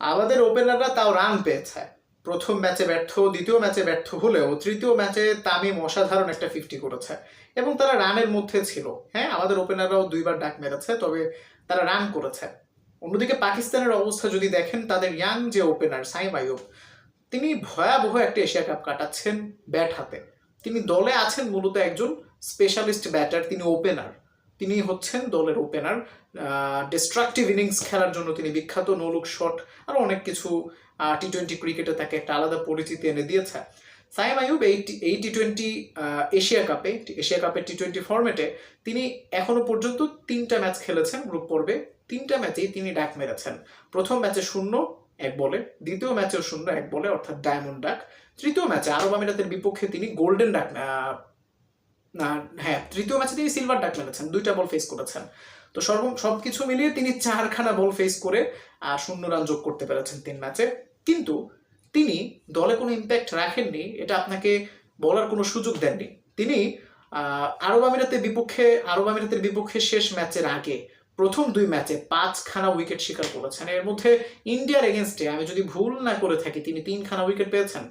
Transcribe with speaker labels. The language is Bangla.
Speaker 1: আমাদের ওপেনাররা তাও রান পেয়েছে। প্রথম ম্যাচে ব্যর্থ, দ্বিতীয় ম্যাচে ব্যর্থ হলেও তৃতীয় ম্যাচে তামিম অসাধারণ একটা 50 করেছে এবং তারা রানের মধ্যে ছিল। হ্যাঁ, আমাদের ওপেনাররাও দুইবার ডাক মেরেছে, তবে তারা রান করেছে। অন্যদিকে পাকিস্তানের অবস্থা যদি দেখেন, তাদের ইয়াং যে ওপেনার সাইম আইয়ুব, তিনি ভয়াবহ একটা এশিয়া কাপ কাটাচ্ছেন ব্যাট হাতে। তিনি দলে আছেন মূলত একজন স্পেশালিস্ট ব্যাটার, তিনি ওপেনার। তিনি হচ্ছেন দলের ওপেনার। ডিস্ট্রাকটিভ ইনিংস খেলার জন্য তিনি বিখ্যাত, নো লুক শট আর অনেক কিছু। টি-20 ক্রিকেটে তাকে একটা আলাদা পরিচিতি এনে দিয়েছে সাইম আইয়ুব। এই টি-20 এশিয়া কাপের টি-20 ফরম্যাটে তিনি এখনো পর্যন্ত 3টা ম্যাচ খেলেছেন গ্রুপ পর্বে। 3টা ম্যাচেই তিনি ডাক মেরেছেন। প্রথম ম্যাচে 0-1 বলে, দ্বিতীয় ম্যাচেও 0-1 বলে অর্থাৎ ডায়মন্ড ডাক। তৃতীয় ম্যাচে আরব আমিরাতের বিপক্ষে তিনি গোল্ডেন ডাক, হ্যাঁ, তৃতীয় ম্যাচে তিনি সিলভার ডাক মেরেছেন, 2টা বল ফেস করেছেন। তো সবকিছু মিলিয়ে তিনি 4খানা বল ফেস করে 0 রান যোগ করতে পেরেছেন 3 ম্যাচে। কিন্তু তিনি দলে কোনো ইম্প্যাক্ট রাখেননি, এটা আপনাকে বলার কোনো সুযোগ দেননি। তিনি আরব আমিরাতের বিপক্ষে শেষ ম্যাচের আগে প্রথম 2 ম্যাচে 5খানা উইকেট শিকার করেছেন। এর মধ্যে ইন্ডিয়ার এগেনস্টে আমি যদি ভুল না করে থাকি তিনি 3খানা উইকেট পেয়েছেন।